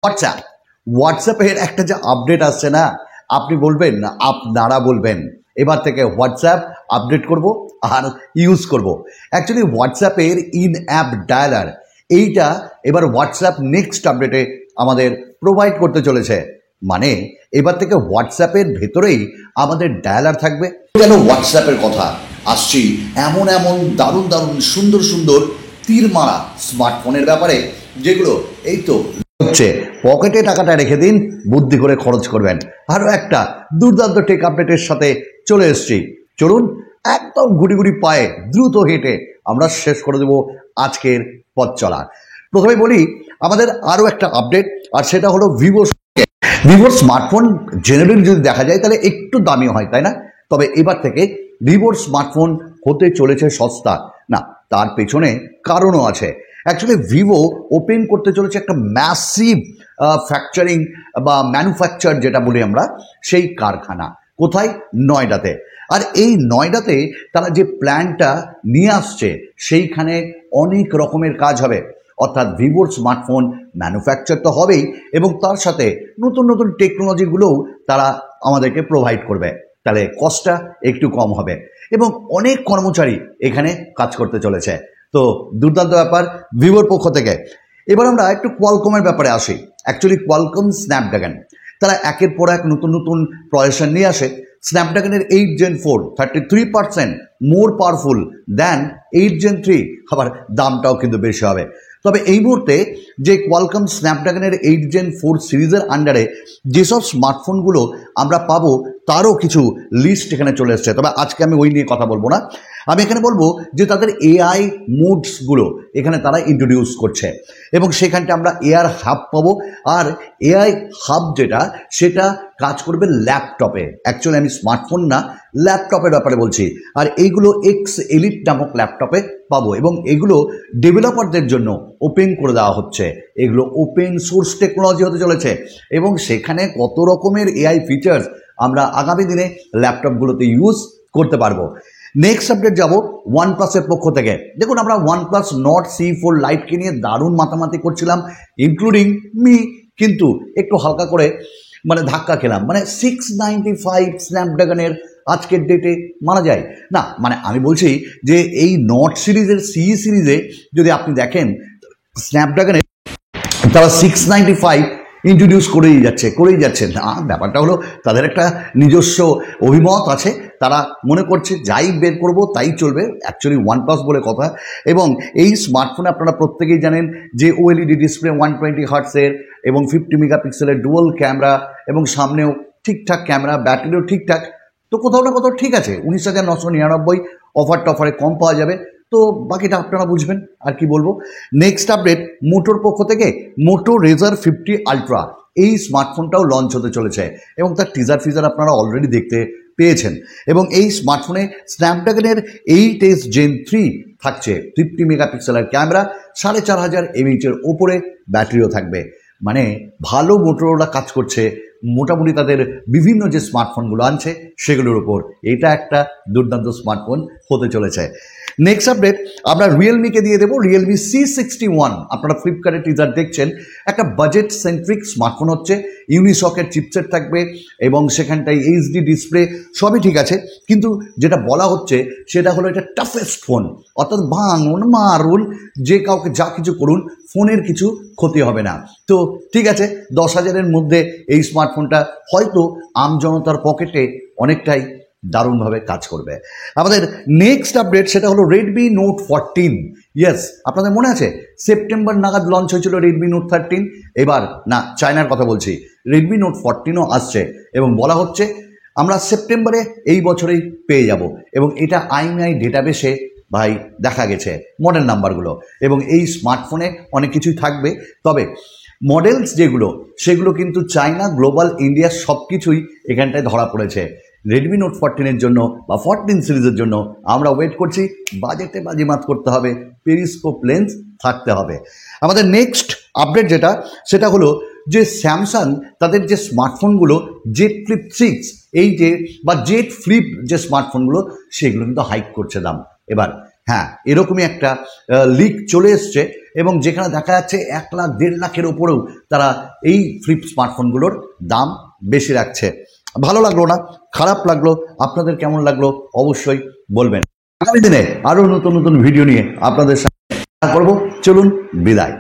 হোয়াটসঅ্যাপের একটা যে আপডেট আসছে না, আপনি বলবেন না, আপনারা বলবেন এবার থেকে হোয়াটসঅ্যাপ আপডেট করব আর ইউজ করব। অ্যাকচুয়ালি হোয়াটসঅ্যাপের ইন অ্যাপ ডায়ালার এইটা এবার হোয়াটসঅ্যাপ নেক্সট আপডেটে আমাদের প্রোভাইড করতে চলেছে। মানে এবার থেকে হোয়াটসঅ্যাপের ভেতরেই আমাদের ডায়ালার থাকবে। কেন হোয়াটসঅ্যাপের কথা আসছি, এমন এমন দারুণ দারুণ সুন্দর সুন্দর তীর মারা স্মার্টফোনের ব্যাপারে, যেগুলো এই তো হচ্ছে পকেটে টাকাটা রেখে দিন, বুদ্ধি করে খরচ করবেন। আরও একটা দুর্দান্ত টেক আপডেটের সাথে চলে এসেছি। চলুন একদম গুড়ি গুড়ি পায়ে দ্রুত হেঁটে আমরা শেষ করে দেব আজকের পথ চলা। প্রথমে বলি আমাদের আরও একটা আপডেট, আর সেটা হলো ভিভোর স্মার্টফোন জেনারেলি যদি দেখা যায় তাহলে একটু দামি হয়, তাই না? তবে এবার থেকে ভিভোর স্মার্টফোন হতে চলেছে সস্তা। না, তার পেছনে কারণও আছে। অ্যাকচুয়ালি ভিভো ওপেন করতে চলেছে একটা ম্যাসিভ ফ্যাকচারিং বা ম্যানুফ্যাকচার যেটা বলি আমরা, সেই কারখানা। কোথায়? নয়ডাতে। আর এই নয়ডাতে তারা যে প্ল্যানটা নিয়ে আসছে সেইখানে অনেক রকমের কাজ হবে। অর্থাৎ ভিভোর স্মার্টফোন ম্যানুফ্যাকচার তো হবেই, এবং তার সাথে নতুন নতুন টেকনোলজিগুলোও তারা আমাদেরকে প্রোভাইড করবে। তাহলে কস্টটা একটু কম হবে এবং অনেক কর্মচারী এখানে কাজ করতে চলেছে। তো দুর্দান্ত ব্যাপার ভিভোর পক্ষ থেকে। এবার আমরা একটু কোয়ালকমের ব্যাপারে আসি। অ্যাকচুয়ালি কোয়ালকম স্ন্যাপড্রাগন তারা একের পর এক নতুন নতুন প্রয়াসন নিয়ে আসে। স্ন্যাপড্রাগনের 8 Gen 4 33% more powerful than 8 Gen 3, আবার দামটাও কিন্তু বেশি হবে। তবে এই মুহূর্তে যে কোয়ালকম স্ন্যাপড্রাগনের 8 Gen 4 সিরিজের আন্ডারে যেসব স্মার্টফোনগুলো আমরা পাবো তারও কিছু লিস্ট এখানে চলে এসছে। তবে আজকে আমি ওই নিয়ে কথা বলবো না, আমি এখানে বলবো যে তাদের এআই মোডসগুলো এখানে তারা ইন্ট্রোডিউস করছে, এবং সেখানটা আমরা এআর হাব পাবো। আর এআই হাব যেটা, সেটা কাজ করবে ল্যাপটপে। অ্যাকচুয়ালি আমি স্মার্টফোন না, ল্যাপটপের ব্যাপারে বলছি। আর এইগুলো এক্স এলিট নামক ল্যাপটপে পাবো, এবং এগুলো ডেভেলপারদের জন্য ওপেন করে দেওয়া হচ্ছে। এগুলো ওপেন সোর্স টেকনোলজি হতে চলেছে, এবং সেখানে কত রকমের এআই ফিচার্স আমরা আগামী দিনে ল্যাপটপগুলোতে ইউজ করতে পারবো। নেক্সট আপডেট যাব ওয়ানপ্লাসের পক্ষ থেকে। দেখুন, আমরা ওয়ানপ্লাস নট C4 লাইটকে নিয়ে দারুণ মাতামাতি করছিলাম, ইনক্লুডিং মি, কিন্তু একটু হালকা করে ধাক্কা খেলাম। 695 স্ন্যাপড্রাগনের আজকের ডেটে মানা যায় না। আমি বলছি যে এই নট সিরিজের সিরিজে যদি আপনি দেখেন, স্ন্যাপড্রাগনের তারা 695 ইন্ট্রোডিউস করেই যাচ্ছে না। ব্যাপারটা হলো তাদের একটা নিজস্ব অভিমত আছে, তারা মনে করছে যাই বের করব তাই চলবে। অ্যাকচুয়ালি ওয়ানপ্লাস বলে কথা। এবং এই স্মার্টফোনে আপনারা প্রত্যেকেই জানেন যে OLED ডিসপ্লে 120 হার্টসের এবং 50 মেগাপিক্সেলের ডুয়াল ক্যামেরা, এবং সামনেও ঠিকঠাক ক্যামেরা, ব্যাটারিও ঠিকঠাক। তো কোথাও না কোথাও ঠিক আছে। 19,999 অফার টফারে কম পাওয়া যাবে। তো বাকিটা আপনারা বুঝবেন, আর কি বলবো। নেক্সট আপডেট মোটোর পক্ষ থেকে, মোটো রেজার 50 আলট্রা এই স্মার্টফোনটাও লঞ্চ হতে চলেছে, এবং তার টিজার ফিজার আপনারা অলরেডি দেখতে পেয়েছেন। এবং এই স্মার্টফোনে স্ন্যাপড্রাগনের 8S Gen 3 থাকছে, 50 মেগাপিক্সেলের ক্যামেরা, 4500 mAh ওপরে ব্যাটারিও থাকবে। ভালো মোটোরোলা কাজ করছে মোটামুটি তাদের বিভিন্ন যে স্মার্টফোনগুলো আনছে সেগুলোর উপর। এটা একটা দুর্দান্ত স্মার্টফোন হতে চলেছে। নেক্সট আপডেট আমরা রিয়েলমিকে দিয়ে দেবো, রিয়েলমি C61। আপনারা ফ্লিপকার্টে টিজার দেখছেন, একটা বাজেট সেন্ট্রিক স্মার্টফোন হচ্ছে। ইউনিসকের চিপসেট থাকবে, এবং সেখানটায় HD ডিসপ্লে, সবই ঠিক আছে। কিন্তু যেটা বলা হচ্ছে সেটা হলো এটা টাফেস্ট ফোন, অর্থাৎ ভাঙুন মারুন যে কাউকে যা কিছু করুন, ফোনের কিছু ক্ষতি হবে না। তো ঠিক আছে, 10,000-এর মধ্যে এই স্মার্টফোনটা হয়তো আমজনতার পকেটে অনেকটাই দারুণভাবে কাজ করবে। আমাদের নেক্সট আপডেট সেটা হলো রেডমি নোট 14। ইয়েস, আপনাদের মনে আছে সেপ্টেম্বর নাগাদ লঞ্চ হয়েছিল রেডমি নোট 13। এবার না, চায়নার কথা বলছি, রেডমি নোট 14ও আসছে, এবং বলা হচ্ছে আমরা সেপ্টেম্বরে এই বছরেই পেয়ে যাব। এবং এটা IMEI ডেটাবেসে ভাই দেখা গেছে মডেল নাম্বারগুলো, এবং এই স্মার্টফোনে অনেক কিছুই থাকবে। তবে মডেলস যেগুলো, সেগুলো কিন্তু চায়না, গ্লোবাল, ইন্ডিয়া সব কিছুই এখানটায় ধরা পড়েছে। রেডমি নোট 14-এর জন্য বা 14 সিরিজের জন্য আমরা ওয়েট করছি। বাজেটে বাজিমাত করতে হবে, পেরিস্কোপ লেন্স থাকতে হবে। আমাদের নেক্সট আপডেট যেটা, সেটা হলো যে স্যামসাং তাদের যে স্মার্টফোনগুলো জেড ফ্লিপ 6 এই যে বা জেড ফ্লিপ যে স্মার্টফোনগুলো, সেগুলো কিন্তু হাইক করছে দাম এবার। হ্যাঁ, এরকমই একটা লিক চলে এসছে এবং যেখানে দেখা যাচ্ছে 1 লাখ 1.5 লাখের ওপরেও তারা এই ফ্লিপ স্মার্টফোনগুলোর দাম বেশি রাখছে। ভালো লাগলো না, খারাপ লাগলো, আপনাদের কেমন লাগলো অবশ্যই বলবেন। আগামী দিনে আরও নতুন নতুন ভিডিও নিয়ে আপনাদের সাথে দেখা করব। চলুন, বিদায়।